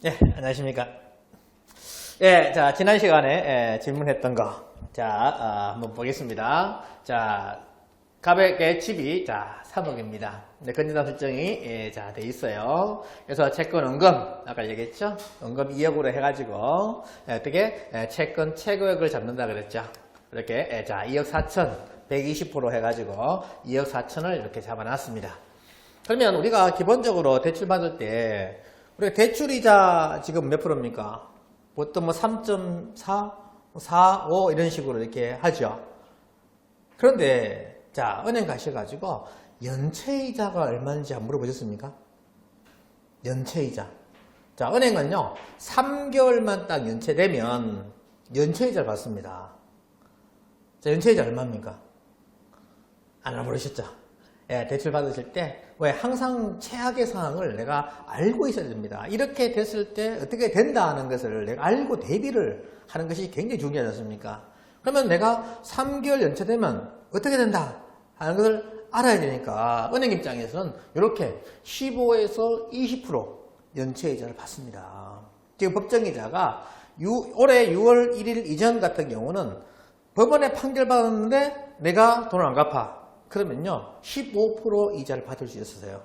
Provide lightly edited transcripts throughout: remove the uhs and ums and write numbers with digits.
예, 안녕하십니까. 예, 자, 지난 시간에 질문했던 거, 한번 보겠습니다. 자, 가백의 칩이, 3억입니다. 네, 건진당 설정이, 돼 있어요. 그래서 채권 원금, 아까 얘기했죠? 원금 2억으로 해가지고, 어떻게, 채권 최고액을 잡는다 그랬죠? 이렇게, 2억 4천, 120% 해가지고, 2억 4천을 이렇게 잡아놨습니다. 그러면 우리가 기본적으로 대출 받을 때, 우리가 대출이자 지금 몇 프로입니까? 보통 뭐 3.4, 4, 5 이런 식으로 이렇게 하죠. 그런데 은행 가셔가지고 연체이자가 얼마인지 한번 물어보셨습니까? 연체이자. 은행은요 3개월만 딱 연체되면 연체이자를 받습니다. 연체이자 얼마입니까? 안 알아보셨죠? 예, 대출 받으실 때 왜 항상 최악의 상황을 내가 알고 있어야 됩니다. 이렇게 됐을 때 어떻게 된다 하는 것을 내가 알고 대비를 하는 것이 굉장히 중요하지 않습니까? 그러면 내가 3개월 연체되면 어떻게 된다 하는 것을 알아야 되니까 은행 입장에서는 이렇게 15에서 20% 연체이자를 받습니다. 지금 법정이자가 올해 6월 1일 이전 같은 경우는 법원에 판결받았는데 내가 돈을 안 갚아. 그러면요 15% 이자를 받을 수 있었어요.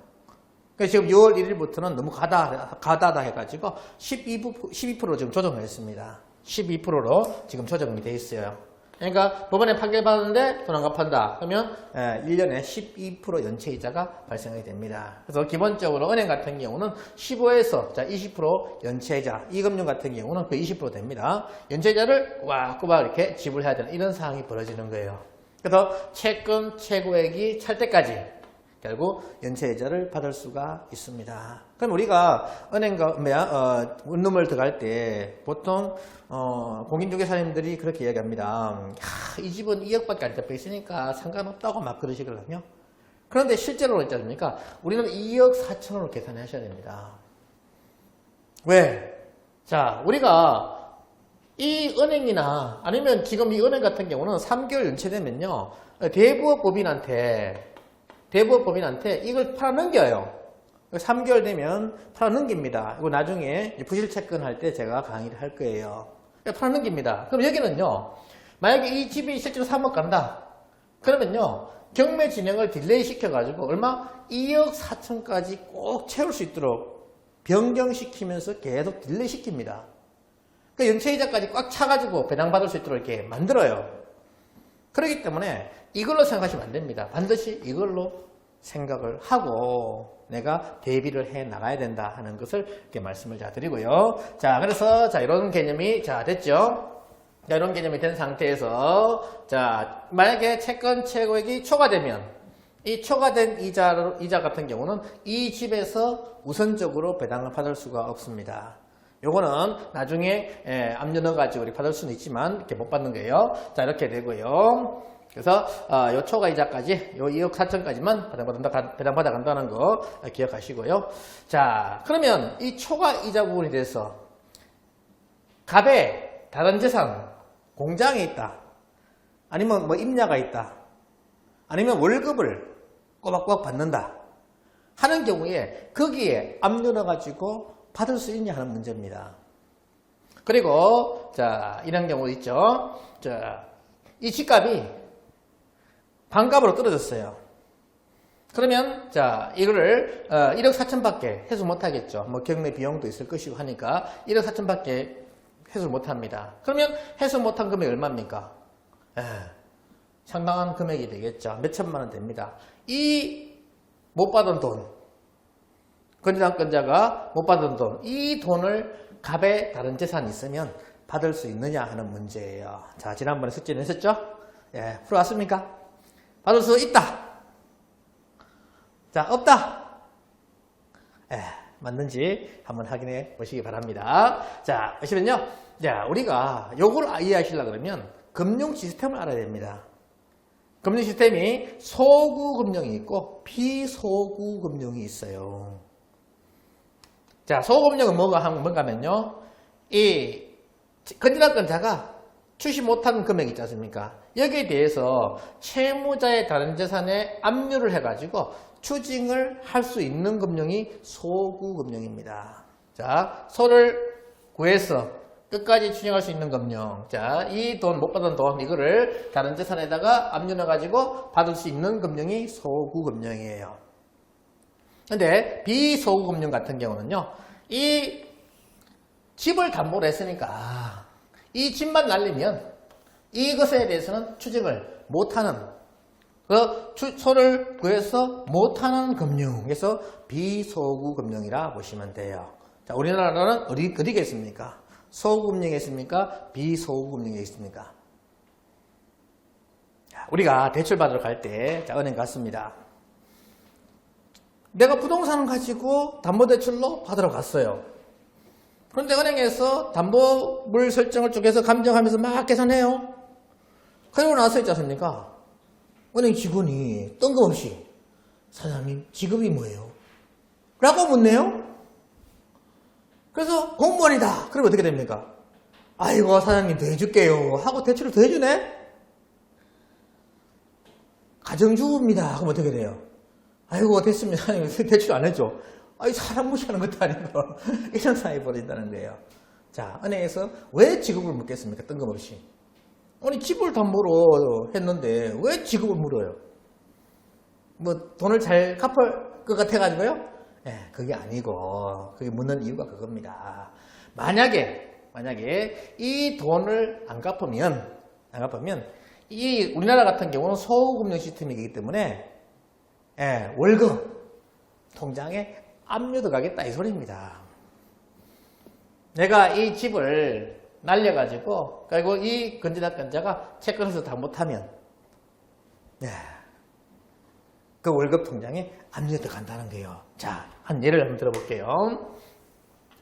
그러니까 지금 6월 1일부터는 너무 가다다 해가지고 12% 지금 조정을 했습니다. 12%로 지금 조정이 돼 있어요. 그러니까 법원에 판결받았는데 돈 안 갚았다. 그러면 1년에 12% 연체이자가 발생하게 됩니다. 그래서 기본적으로 은행 같은 경우는 15에서 20% 연체이자, 이금융 같은 경우는 그 20% 됩니다. 연체이자를 꼬박꼬박 이렇게 지불해야 되는 이런 상황이 벌어지는 거예요. 그래서 채권 최고액이 찰 때까지 결국 연체이자를 받을 수가 있습니다. 그럼 우리가 은행가 원룸을 들어갈 때 보통 공인중개사님들이 그렇게 이야기합니다. 이 집은 2억밖에 안 잡혀 있으니까 상관없다고 막 그러시거든요. 그런데 실제로는 있지 않습니까? 우리는 2억 4천원을 계산하셔야 됩니다. 왜? 우리가 이 은행이나 아니면 지금 이 은행 같은 경우는 3개월 연체되면요 대부업법인한테 이걸 팔아넘겨요. 3개월 되면 팔아넘깁니다. 이거 나중에 부실채권할 때 제가 강의를 할 거예요. 팔아넘깁니다. 그럼 여기는요 만약에 이 집이 실제로 3억 간다 그러면요 경매 진행을 딜레이 시켜가지고 얼마? 2억 4천까지 꼭 채울 수 있도록 변경시키면서 계속 딜레이 시킵니다. 그 연체이자까지 꽉 차가지고 배당받을 수 있도록 이렇게 만들어요. 그렇기 때문에 이걸로 생각하시면 안 됩니다. 반드시 이걸로 생각을 하고 내가 대비를 해 나가야 된다 하는 것을 이렇게 말씀을 드리고요. 그래서 이런 개념이 됐죠. 이런 개념이 된 상태에서 만약에 채권 최고액이 초과되면 이 초과된 이자 같은 경우는 이 집에서 우선적으로 배당을 받을 수가 없습니다. 요거는 나중에 압류 넣어가지고 우리 받을 수는 있지만 이렇게 못 받는 거예요. 이렇게 되고요. 그래서 요 초과 이자까지 요 2억 4천까지만 배당받아 간다는 거 기억하시고요. 그러면 이 초과 이자 부분에 대해서 갑에 다른 재산 공장에 있다. 아니면 뭐 임야가 있다. 아니면 월급을 꼬박꼬박 받는다. 하는 경우에 거기에 압류 넣어가지고 받을 수 있냐 하는 문제입니다. 그리고 이런 경우 있죠. 이 집값이 반값으로 떨어졌어요. 그러면 이거를 1억 4천밖에 해소 못하겠죠. 뭐 경매 비용도 있을 것이고 하니까 1억 4천밖에 해소 못합니다. 그러면 해소 못한 금액이 얼마입니까? 상당한 금액이 되겠죠. 몇 천만 원 됩니다. 이 못 받은 돈, 건전한권자가 못 받은 돈, 이 돈을 갑에 다른 재산이 있으면 받을 수 있느냐 하는 문제예요. 지난번에 숙제는 했었죠? 풀어왔습니까? 받을 수 있다. 없다. 맞는지 한번 확인해 보시기 바랍니다. 보시면요. 우리가 요걸 이해하시려고 그러면 금융 시스템을 알아야 됩니다. 금융 시스템이 소구 금융이 있고 비소구 금융이 있어요. 소금융은 뭔가 하면요. 이 건전한권자가 출시 못한 금액이 있지 않습니까? 여기에 대해서 채무자의 다른 재산에 압류를 해가지고 추징을 할 수 있는 금융이 소구금융입니다. 자, 소를 구해서 끝까지 추징할 수 있는 금융. 자, 이 돈, 못 받은 돈, 이거를 다른 재산에다가 압류해가지고 받을 수 있는 금융이 소구금융이에요. 근데 비소구금융 같은 경우는요, 이 집을 담보로 했으니까 이 집만 날리면 이것에 대해서는 추징을 못하는, 소를 구해서 못하는 금융에서 비소구금융이라 보시면 돼요. 자, 우리나라는 어디게 있습니까? 소구금융에 있습니까? 비소구금융에 있습니까? 자, 우리가 대출 받으러 갈 때, 자, 은행 갔습니다. 내가 부동산을 가지고 담보대출로 받으러 갔어요. 그런데 은행에서 담보물 설정을 쪽에서 감정하면서 막 계산해요. 그러고 나서 있지 않습니까? 은행 직원이 뜬금없이 사장님 직업이 뭐예요? 라고 묻네요. 그래서 공무원이다. 그러면 어떻게 됩니까? 아이고 사장님 더 해줄게요 하고 대출을 더 해주네. 가정주부입니다. 그럼 어떻게 돼요? 아이고 됐습니다. 사장님 대출 안 해줘. 아이 사람 무시하는 것도 아니고 이런 상황이 벌어진다는 거예요. 자, 은행에서 왜 직업을 묻겠습니까? 뜬금없이. 아니 집을 담보로 했는데 왜 직업을 물어요? 뭐 돈을 잘 갚을 것 같아가지고요? 네, 그게 아니고 그게 묻는 이유가 그겁니다. 만약에 이 돈을 안 갚으면 이 우리나라 같은 경우는 소금융 시스템이기 때문에 월급 통장에 압류도 가겠다 이 소리입니다. 내가 이 집을 날려가지고 그리고 이 건전합권자가 채권에서 다 못하면 그 월급 통장에 압류가 들어간다는 거예요. 자, 한 예를 한번 들어볼게요.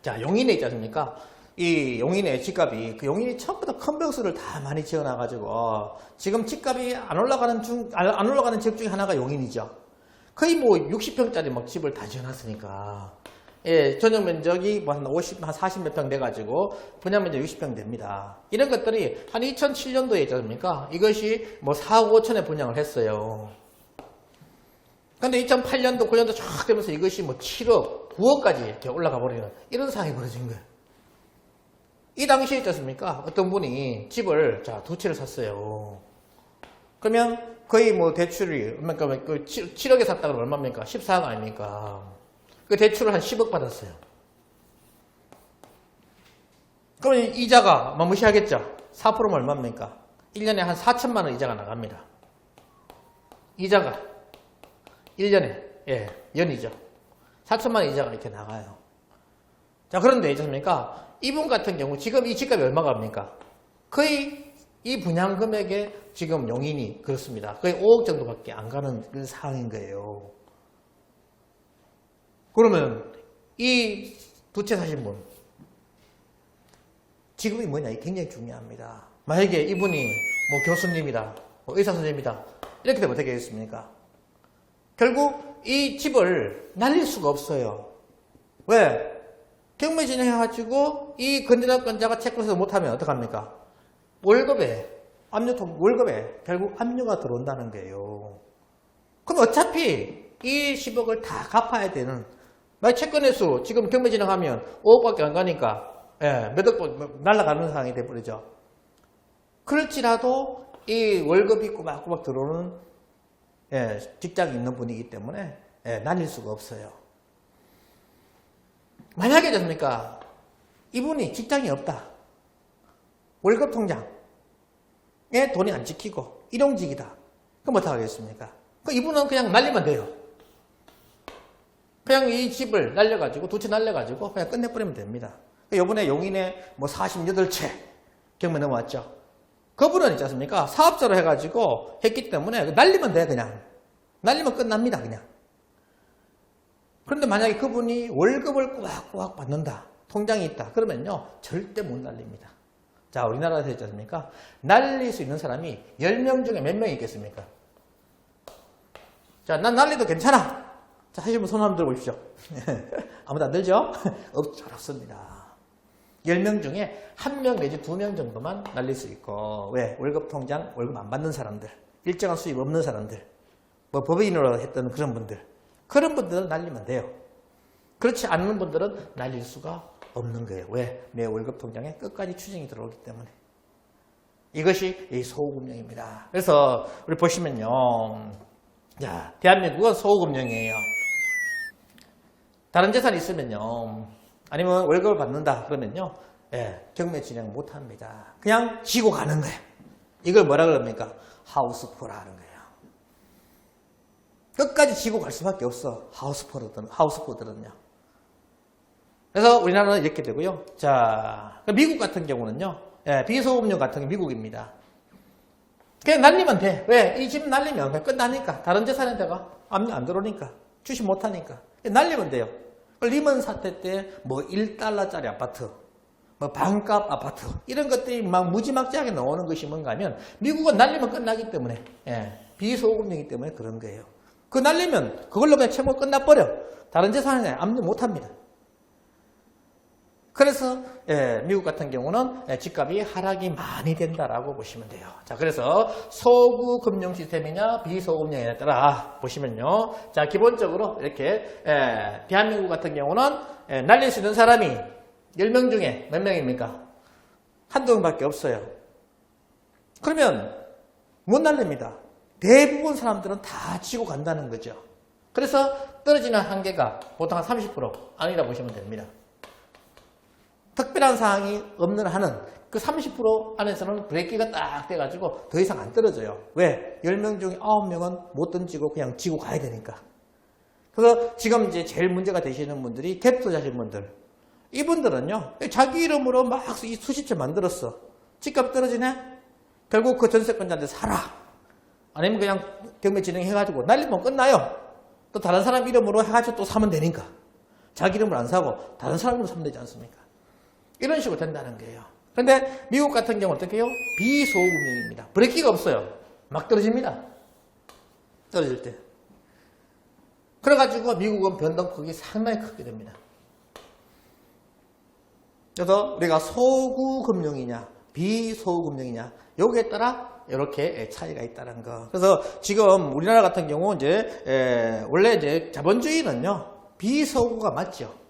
자, 용인에 있지 않습니까? 이 용인의 집값이 그 용인이 전부 다 컴플렉스를 다 많이 지어놔가지고 지금 집값이 안 올라가는 지역 중에 하나가 용인이죠. 거의 뭐 60평짜리 막 집을 다 지어놨으니까 전용 면적이 뭐 한 40 몇 평 돼가지고 분양 면적 60평 됩니다. 이런 것들이 한 2007년도에 있지 않습니까? 이것이 뭐 4억 5천에 분양을 했어요. 근데 2008년도 9년도 쫙 되면서 이것이 뭐 7억 9억까지 이렇게 올라가 버리는 이런 상황이 벌어진 거예요. 이 당시에 있지 않습니까? 어떤 분이 집을 두 채를 샀어요. 그러면 거의 뭐 대출이 그러니까 그 7억에 샀다 그러면 얼마입니까? 14억 아닙니까? 그 대출을 한 10억 받았어요. 그러면 이자가 뭐 무시하겠죠? 4%면 얼마입니까? 1년에 한 4천만 원 이자가 나갑니다. 이자가 1년에 연이죠. 4천만 원 이자가 이렇게 나가요. 자, 그런데 있지 않습니까? 이분 같은 경우 지금 이 집값이 얼마가 합니까? 거의 이 분양 금액에 지금 용인이 그렇습니다. 거의 5억 정도밖에 안 가는 그런 상황인 거예요. 그러면 이 두 채 사신 분 직업이 뭐냐? 이게 굉장히 중요합니다. 만약에 이분이 뭐 교수님이다, 뭐 의사 선생님이다 이렇게 되면 어떻게 되겠습니까? 결국 이 집을 날릴 수가 없어요. 왜? 경매 진행해가지고 이 건전합권자가 채권에서 못하면 어떡합니까? 월급에 결국 압류가 들어온다는 거예요. 그럼 어차피 이 10억을 다 갚아야 되는, 만약 채권회수 지금 경매 진행하면 5억밖에 안 가니까 몇 억 날아가는 상황이 돼버리죠. 그럴지라도 이 월급이 꼬박꼬박 들어오는 직장이 있는 분이기 때문에 날릴 수가 없어요. 만약에 됐습니까? 이분이 직장이 없다. 월급 통장에 돈이 안 찍히고 일용직이다. 그럼 어떡하겠습니까? 이분은 그냥 날리면 돼요. 그냥 이 집을 날려가지고 두 채 날려가지고 그냥 끝내버리면 됩니다. 요번에 용인에 뭐 48채 경매 넘어왔죠. 그분은 있지 않습니까? 사업자로 해가지고 했기 때문에 날리면 돼. 그냥 날리면 끝납니다. 그냥. 그런데 만약에 그분이 월급을 꼬박꼬박 받는다. 통장이 있다. 그러면요. 절대 못 날립니다. 자, 우리나라에서 있지 않습니까? 날릴 수 있는 사람이 10명 중에 몇 명이 있겠습니까? 자, 난 날리도 괜찮아. 자, 하시는 분 손 한번 들어보십시오. 아무도 안 들죠? 없습니다. 10명 중에 1명 내지 2명 정도만 날릴 수 있고, 왜? 월급 통장, 월급 안 받는 사람들, 일정한 수입 없는 사람들, 뭐 법인으로 했던 그런 분들은 날리면 돼요. 그렇지 않는 분들은 날릴 수가 없는 거예요. 왜? 내 월급 통장에 끝까지 추징이 들어오기 때문에. 이것이 이 소호금령입니다. 그래서 우리 보시면요. 자, 대한민국은 소호금령이에요. 다른 재산이 있으면요. 아니면 월급을 받는다 그러면요. 예, 경매 진행 못 합니다. 그냥 지고 가는 거예요. 이걸 뭐라 그럽니까? 하우스포라는 거예요. 끝까지 지고 갈 수밖에 없어. 하우스포들은요. 그래서 우리나라는 이렇게 되고요. 자, 미국 같은 경우는요. 예, 비소금융 같은 게 미국입니다. 그냥 날리면 돼. 왜? 이 집 날리면 그냥 끝나니까. 다른 재산에다가 압류 안 들어오니까. 주식 못 하니까. 날리면 돼요. 리먼 사태 때 뭐 1달러짜리 아파트, 뭐 반값 아파트 이런 것들이 막 무지막지하게 나오는 것이 뭔가 하면 미국은 날리면 끝나기 때문에 예, 비소금융이기 때문에 그런 거예요. 그 날리면 그걸로 그냥 채무 끝나버려. 다른 재산에 압류 못 합니다. 그래서 예, 미국 같은 경우는 예, 집값이 하락이 많이 된다라고 보시면 돼요. 자, 그래서 소구 금융 시스템이냐 비소금융에 따라 보시면요. 자, 기본적으로 이렇게 예, 대한민국 같은 경우는 예, 날릴 수 있는 사람이 10명 중에 몇 명입니까? 한두 명밖에 없어요. 그러면 못 날립니다. 대부분 사람들은 다 지고 간다는 거죠. 그래서 떨어지는 한계가 보통 한 30% 아니라 보시면 됩니다. 특별한 사항이 없는 한은 그 30% 안에서는 브레이크가 딱 돼가지고 더 이상 안 떨어져요. 왜? 10명 중에 9명은 못 던지고 그냥 지고 가야 되니까. 그래서 지금 이제 제일 문제가 되시는 분들이 갭 투자하신 분들. 이분들은요, 자기 이름으로 막 수십 채 만들었어. 집값 떨어지네? 결국 그 전세권자한테 사라. 아니면 그냥 경매 진행해가지고 날리면 끝나요. 또 다른 사람 이름으로 해가지고 또 사면 되니까. 자기 이름을 안 사고 다른 사람 이름으로 사면 되지 않습니까? 이런 식으로 된다는 거예요. 그런데 미국 같은 경우는 어떻게 해요? 비소금융입니다. 브레이크가 없어요. 막 떨어집니다. 떨어질 때. 그래가지고 미국은 변동폭이 상당히 크게 됩니다. 그래서 우리가 소구금융이냐 비소구금융이냐 여기에 따라 이렇게 차이가 있다는 거. 그래서 지금 우리나라 같은 경우 이제 원래 이제 자본주의는요 비소구가 맞죠.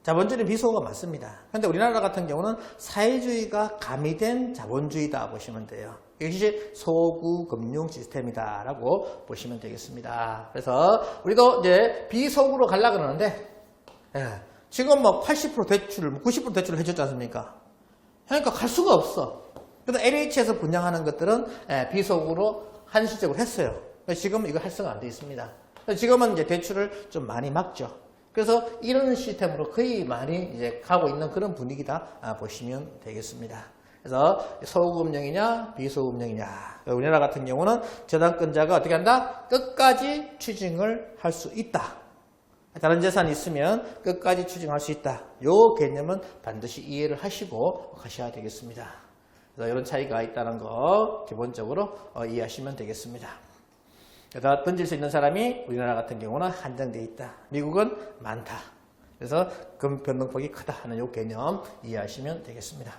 자본주의는 비소구가 맞습니다. 그런데 우리나라 같은 경우는 사회주의가 가미된 자본주의다 보시면 돼요. 이것이 소구 금융 시스템이다라고 보시면 되겠습니다. 그래서 우리도 이제 비소구로 가려고 그러는데 지금 뭐 80% 대출, 90% 대출을 해줬지 않습니까? 그러니까 갈 수가 없어. 그래서 LH에서 분양하는 것들은 비소구로 한시적으로 했어요. 지금 이거 활성화 안 돼 있습니다. 지금은 이제 대출을 좀 많이 막죠. 그래서 이런 시스템으로 거의 많이 이제 가고 있는 그런 분위기다 보시면 되겠습니다. 그래서 소구금융이냐 비소구금융이냐. 우리나라 같은 경우는 저당권자가 어떻게 한다? 끝까지 추징을 할 수 있다. 다른 재산이 있으면 끝까지 추징할 수 있다. 이 개념은 반드시 이해를 하시고 가셔야 되겠습니다. 그래서 이런 차이가 있다는 거 기본적으로 이해하시면 되겠습니다. 그래서 던질 수 있는 사람이 우리나라 같은 경우는 한정되어 있다. 미국은 많다. 그래서 금 변동폭이 크다 하는 이 개념 이해하시면 되겠습니다.